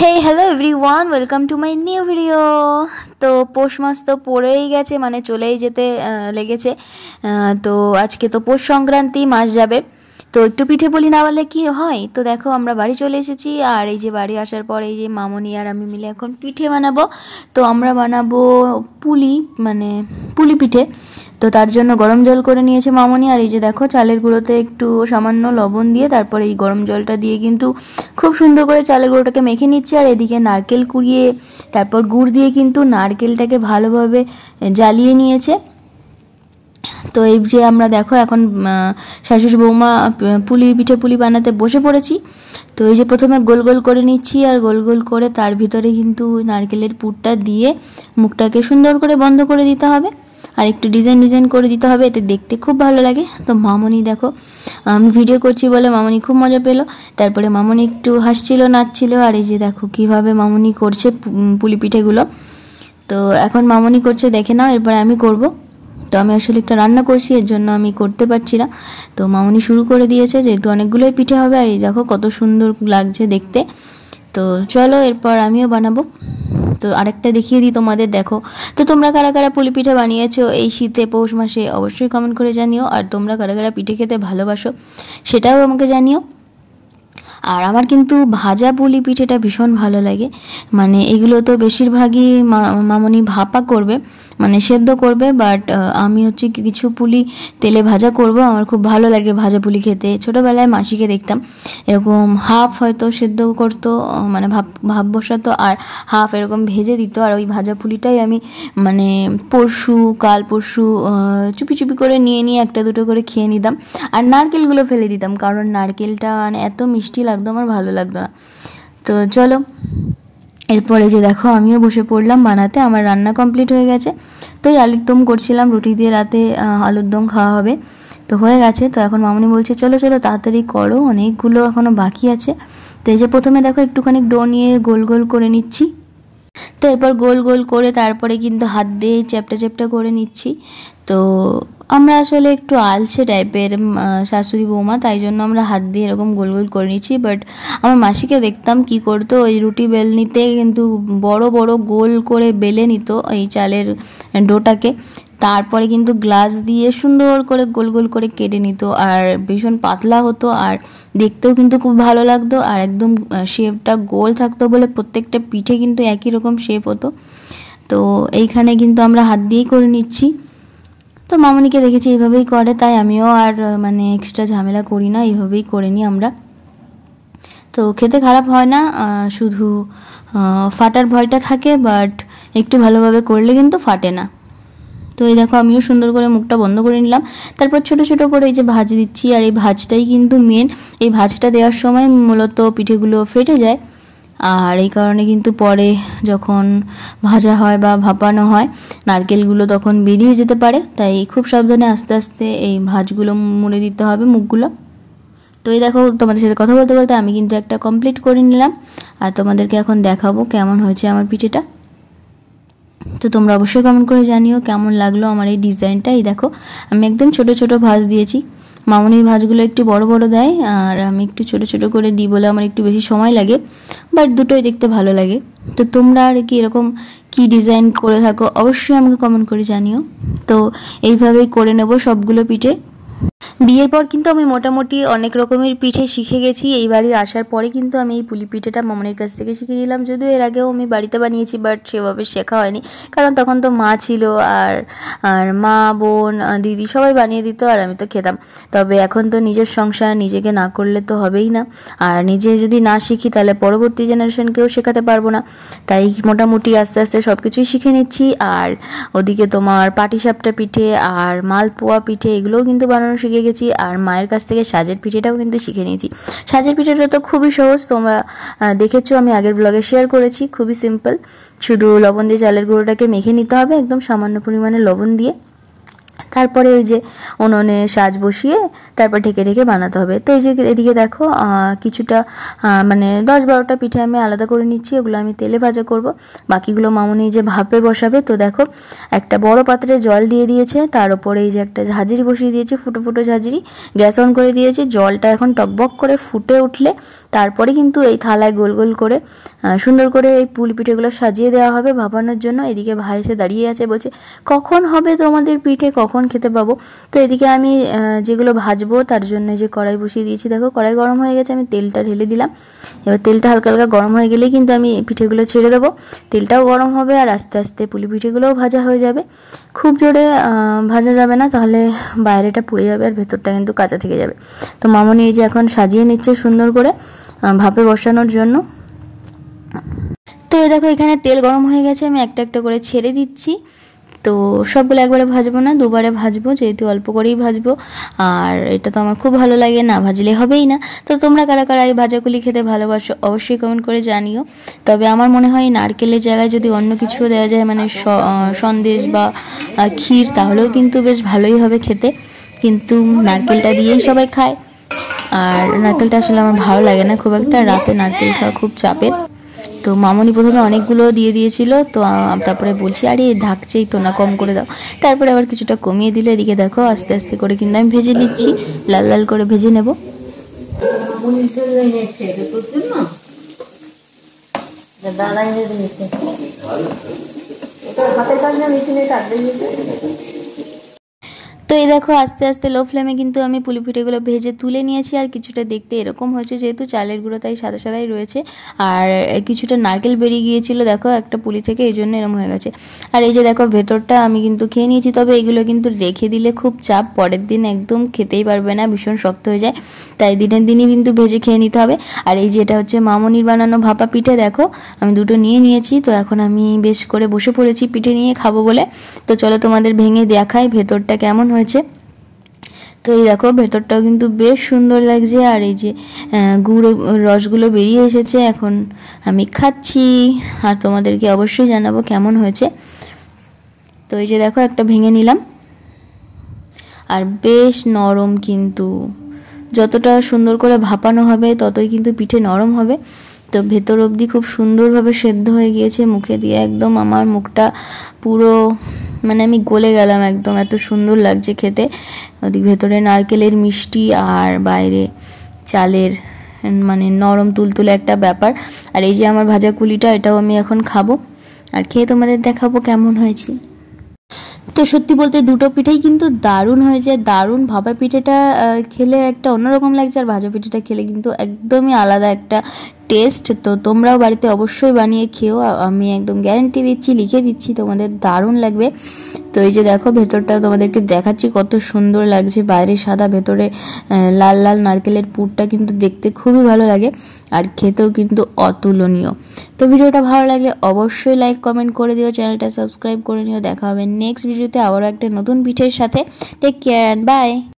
Hey hello everyone, welcome to my new video. তো পৌষ মাস তো পড়েই গেছে, মানে চলেই যেতে লেগেছে। তো আজকে তো পৌষ সংক্রান্তি, মাস যাবে। তো একটু পিঠে পুলি না বললে কি হয়। তো দেখো আমরা বাড়ি চলে এসেছি, আর এই যে বাড়ি আসার পর এই যে মামনি আর আমি মিলে এখন পিঠে বানাবো। তো আমরা বানাবো পুলি, মানে পুলি পিঠে। তো তার জন্য গরম জল করে নিয়েছে মামনি, আর এই যে দেখো চালের গুঁড়োতে একটু সামান্য লবণ দিয়ে তারপরে এই গরম জলটা দিয়ে কিন্তু খুব সুন্দর করে চালের গুঁড়োটাকে মেখে নিচ্ছে। আর এদিকে নারকেল কুড়িয়ে তারপর গুড় দিয়ে কিন্তু নারকেলটাকে ভালোভাবে জ্বালিয়ে নিয়েছে। তো এই যে আমরা দেখো এখন শাশুড়ি বৌমা পুলি বানাতে বসে পড়েছি। তো এই যে প্রথমে গোল গোল করে নিচ্ছি, আর গোল গোল করে তার ভিতরে কিন্তু নারকেলের পুরটা দিয়ে মুখটাকে সুন্দর করে বন্ধ করে দিতে হবে, আর একটু ডিজাইন করে দিতে হবে, এতে দেখতে খুব ভালো লাগে। তো মামনি দেখো আমি ভিডিও করছি বলে মামনি খুব মজা পেলো। তারপরে মামনি একটু হাসছিল, নাচছিল। আর এই যে দেখো কিভাবে মামনি করছে পুলি পিঠেগুলো। তো এখন মামনি করছে, দেখে নাও, এরপরে আমি করব। তো আমি আসলে একটা রান্না করছি, এর জন্য আমি করতে পারছি না। তো মামনি শুরু করে দিয়েছে, যেহেতু অনেকগুলোই পিঠে হবে। আর এই দেখো কত সুন্দর লাগছে দেখতে। তো চলো এরপর আমিও বানাবো। তো আরেকটা দেখিয়ে দিই তোমাদের, দেখো। তো তোমরা কারা কারা পুলি পিঠে বানিয়েছো এই শীতে পৌষ মাসে অবশ্যই কমেন্ট করে জানিও। আর তোমরা কারা কারা পিঠে খেতে ভালোবাসো সেটাও আমাকে জানিও। আর আমার কিন্তু ভাজা পুলি পিঠেটা ভীষণ ভালো লাগে। মানে এগুলো তো বেশিরভাগই মামনি ভাপা করবে, মানে সেদ্ধ করবে। বাট আমি হচ্ছে কিছু পুলি তেলে ভাজা করব। আমার খুব ভালো লাগে ভাজা পুলি খেতে। ছোটোবেলায় মাসিকে দেখতাম এরকম হাফ হয়তো সেদ্ধ করতো, মানে ভাপ বসাতো, আর হাফ এরকম ভেজে দিত। আর ওই ভাজা পুলিটাই আমি মানে কাল পরশু চুপি চুপি করে নিয়ে একটা দুটো করে খেয়ে নিতাম। আর নারকেলগুলো ফেলে দিতাম, কারণ নারকেলটা মানে এত মিষ্টি লাগতো, আমার ভালো লাগতো না। তো চলো এরপরে যে দেখো আমিও বসে পড়লাম বানাতে। আমার রান্না কমপ্লিট হয়ে গেছে। তো এই আলুর দম করছিলাম, রুটি দিয়ে রাতে আলুর দম খাওয়া হবে। তো হয়ে গেছে। তো এখন মামনি বলছে চলো তাড়াতাড়ি করো, অনেকগুলো এখনও বাকি আছে। তো এই যে প্রথমে দেখো একটুখানি ডো নিয়ে গোল গোল করে নিচ্ছি। তো এরপর গোল গোল করে তারপরে কিন্তু হাত দিয়ে চ্যাপটা করে নিচ্ছি। তো আমরা আসলে একটু আলসে টাইপের শাশুড়ি বৌমা, তাই জন্য আমরা হাত দিয়ে এরকম গোল গোল করে নিচ্ছি। বাট আমার মাসিকে দেখতাম কি করতো, ওই রুটি বেলনিতে কিন্তু বড় বড় গোল করে বেলে নিত এই চালের ডোটাকে। তারপরে কিন্তু গ্লাস দিয়ে সুন্দর করে গোল গোল করে কেটে নিত, আর ভীষণ পাতলা হতো, আর দেখতেও কিন্তু খুব ভালো লাগতো। আর একদম শেপটা গোল থাকতো বলে প্রত্যেকটা পিঠে কিন্তু একই রকম শেপ হতো। তো এইখানে কিন্তু আমরা হাত দিয়েই করে নিচ্ছি। তো মামনিকে দেখেছি এইভাবেই করে, তাই আমিও আর মানে এক্সট্রা ঝামেলা করি না, এইভাবেই করে নিই আমরা। তো খেতে খারাপ হয় না, শুধু ফাটার ভয়টা থাকে, বাট একটু ভালোভাবে করলে কিন্তু ফাটে না। তো এই দেখো আমিও সুন্দর করে মুখটা বন্ধ করে নিলাম। তারপর ছোট ছোট করে এই যে ভাজ দিচ্ছি, আর এই ভাজটাই কিন্তু মেন। এই ভাজটা দেওয়ার সময় মূলত পিঠেগুলো ফেটে যায়, আর এই কারণে কিন্তু পরে যখন ভাজা হয় বা ভাপানো হয় নারকেলগুলো তখন বেরিয়ে যেতে পারে। তাই খুব সাবধানে আস্তে আস্তে এই ভাজগুলো মুড়ে দিতে হবে মুখগুলো। তো এই দেখো তোমাদের সাথে কথা বলতে বলতে আমি কিন্তু একটা কমপ্লিট করে নিলাম, আর তোমাদেরকে এখন দেখাবো কেমন হয়েছে আমার পিঠেটা। তো তোমরা অবশ্যই কমেন্ট করে জানিও কেমন লাগলো আমার এই ডিজাইনটা। এই দেখো আমি একদম ছোট ছোট ভাঁজ দিয়েছি। মামনির ভাঁজগুলো একটু বড় বড় দেয়, আর আমি একটু ছোট ছোট করে দিই বলে আমার একটু বেশি সময় লাগে, বাট দুটোই দেখতে ভালো লাগে। তো তোমরা আর কি এরকম কি ডিজাইন করে থাকো অবশ্যই আমাকে কমেন্ট করে জানিও। তো এইভাবেই করে নেব সবগুলো পিঠে। বিয়ের পর কিন্তু আমি মোটামুটি অনেক রকমের পিঠে শিখে গেছি। এই বাড়ি আসার পরে কিন্তু আমি এই পুলি পিঠেটা মামনির কাছ থেকে শিখে নিলাম। যদিও এর আগেও আমি বাড়িতে বানিয়েছি, বাট সেভাবে শেখা হয়নি, কারণ তখন তো মা ছিল, আর আর মা, বোন, দিদি সবাই বানিয়ে দিত, আর আমি তো খেতাম। তবে এখন তো নিজের সংসার, নিজেকে না করলে তো হবেই না। আর নিজে যদি না শিখি তাহলে পরবর্তী জেনারেশনকেও শেখাতে পারবো না। তাই মোটামুটি আস্তে আস্তে সব কিছুই শিখে নিচ্ছি। আর ওদিকে তোমার পাটিসাপটা পিঠে আর মালপোয়া পিঠে এগুলোও কিন্তু বানানো শিখে গেছি। আর মায়ের কাছ থেকে সাজের পিঠেটাও কিন্তু শিখে নিয়েছি। সাজের পিঠেটা তো খুবই সহজ, তোমরা দেখেছো, আমি আগের ব্লগে শেয়ার করেছি। খুবই সিম্পল, শুধু লবণ দিয়ে চালের গুঁড়োটাকে মেখে নিতে হবে একদম সামান্য পরিমাণে লবণ দিয়ে। তারপরে ওই যে উনুনে সাজ বসিয়ে তারপর ঢেকে ঢেকে বানাতে হবে। তো এই যে এদিকে দেখো কিছুটা মানে 10-12টা পিঠে আমি আলাদা করে নিচ্ছি, ওগুলো আমি তেলে ভাজা করব। বাকিগুলো মামনি যে ভাপে বসাবে। তো দেখো একটা বড় পাত্রে জল দিয়ে দিয়েছে, তার উপরে এই যে একটা ঝাঁঝরি বসিয়ে দিয়েছে, ফুটো ফুটো ঝাঁঝরি, গ্যাস অন করে দিয়েছি। জলটা এখন টকবক করে ফুটে উঠলে তারপরে কিন্তু এই থালায় গোল গোল করে সুন্দর করে এই পুলি পিঠেগুলো সাজিয়ে দেওয়া হবে ভাপানোর জন্য। এদিকে ভাই এসে দাঁড়িয়ে আছে, বলছে কখন হবে তোমাদের পিঠে, কখন খেতে পাবো। তো এদিকে আমি যেগুলো ভাজবো তার জন্য যে কড়াই বসিয়ে দিয়েছি, দেখো কড়াই গরম হয়ে গেছে, আমি তেলটা ঢেলে দিলাম। এবার তেলটা হালকা হালকা গরম হয়ে গেলেই কিন্তু আমি পিঠেগুলো ছেড়ে দেবো। তেলটাও গরম হবে আর আস্তে আস্তে পুলি পিঠেগুলোও ভাজা হয়ে যাবে। খুব জোরে ভাজা যাবে না, তাহলে বাইরেটা পুড়ে যাবে আর ভেতরটা কিন্তু কাঁচা থেকে যাবে। তো মামনি এই যে এখন সাজিয়ে নিচ্ছে সুন্দর করে ভাপে বসানোর জন্য। তো এই দেখো এখানে তেল গরম হয়ে গেছে, আমি একটা একটা করে ছেড়ে দিচ্ছি। তো সবগুলো একবারে ভাজবো না, দুবারে ভাজবো, যেহেতু অল্প করেই ভাজবো। আর এটা তো আমার খুব ভালো লাগে, না ভাজলে হবেই না। তো তোমরা কারা কারা এই ভাজাগুলি খেতে ভালোবাসো অবশ্যই কমেন্ট করে জানিও। তবে আমার মনে হয় নারকেলের জায়গায় যদি অন্য কিছু দেওয়া যায়, মানে সন্দেশ বা ক্ষীর, তাহলেও কিন্তু বেশ ভালোই হবে খেতে। কিন্তু নারকেলটা দিয়েই সবাই খায়, আর নারকেলটা আসলে আমার ভালো লাগে না খুব একটা, রাতে নারকেল খাওয়া খুব চাপের। তো মামনি প্রথমে অনেকগুলো দিয়ে দিয়েছিল, তো তারপরে বলছি আরে ঢাকছেই তো না, কম করে দাও। তারপরে আবার কিছুটা কমিয়ে দিল। এদিকে দেখো আস্তে আস্তে করে কিন্তু আমি ভেজে নিচ্ছি, লাল লাল করে ভেজে নেব। তো এই দেখো আস্তে আস্তে লো ফ্লেমে কিন্তু আমি পুলি পিঠেগুলো ভেজে তুলে নিয়েছি। আর কিছুটা দেখতে এরকম হয়েছে, যেহেতু চালের গুঁড়ো তাই সাদা সাদাই রয়েছে। আর কিছুটা নারকেল বেরিয়ে গিয়েছিল দেখো একটা পুলি থেকে, এই জন্য এরকম হয়ে গেছে। আর এই যে দেখো ভেতরটা আমি কিন্তু খেয়ে নিয়েছি। তবে এগুলো কিন্তু রেখে দিলে খুব চাপ, পরের দিন একদম খেতেই পারবে না, ভীষণ শক্ত হয়ে যায়। তাই দিনের দিনই কিন্তু ভেজে খেয়ে নিতে হবে। আর এই যে এটা হচ্ছে মামনির বানানো ভাপা পিঠে, দেখো আমি দুটো নিয়ে নিয়েছি। তো এখন আমি বেশ করে বসে পড়েছি পিঠে নিয়ে খাবো বলে। তো চলো তোমাদের ভেঙে দেখাই ভেতরটা কেমন হয়েছে। তো এই দেখো ভেতরটাও কিন্তু বেশ সুন্দর লাগছে, আর এই যে গুঁড়ো রসগুলো বেরিয়ে এসেছে। এখন আমি খাচ্ছি আর তোমাদেরকে অবশ্যই জানাবো কেমন হয়েছে। তো এই যে দেখো একটা ভেঙে নিলাম, আর বেশ নরম, কিন্তু যতটা সুন্দর করে ভাপানো হবে ততই কিন্তু পিঠে নরম হবে। তো ভেতর অবধি খুব সুন্দরভাবে সেদ্ধ হয়ে গিয়েছে, মুখে দিয়ে একদম আমার মুখটা পুরো মানে আমি গলে গেলাম একদম, এত সুন্দর লাগছে খেতে। ওদিক ভেতরে নারকেলের মিষ্টি আর বাইরে চালের মানে নরম তুলতুলে একটা ব্যাপার। আর এই যে আমার ভাজা কুলিটা, এটাও আমি এখন খাবো আর খেয়ে তোমাদের দেখাবো কেমন হয়েছে। তো সত্যি বলতে দুটো পিঠেই কিন্তু দারুণ হয়েছে, দারুণ। ভাপা পিঠেটা খেলে একটা অন্যরকম লাগছে, আর ভাজা পিঠেটা খেলে কিন্তু একদমই আলাদা একটা টেস্ট। তো তোমরাও বাড়িতে অবশ্যই বানিয়ে খেও, আমি একদম গ্যারান্টি দিচ্ছি, লিখে দিচ্ছি, তোমাদের দারুণ লাগবে। তো এই যে দেখো ভেতরটাও তোমাদেরকে দেখাচ্ছি কত সুন্দর লাগছে, বাইরে সাদা ভেতরে লাল লাল নারকেলের পুরটা কিন্তু দেখতে খুবই ভালো লাগে, আর খেতেও কিন্তু অতুলনীয়। তো ভিডিওটা ভালো লাগলে অবশ্যই লাইক কমেন্ট করে দিও, চ্যানেলটা সাবস্ক্রাইব করে নিও। দেখা হবে নেক্সট ভিডিওতে আবারও একটা নতুন পিঠের সাথে। Take care and by.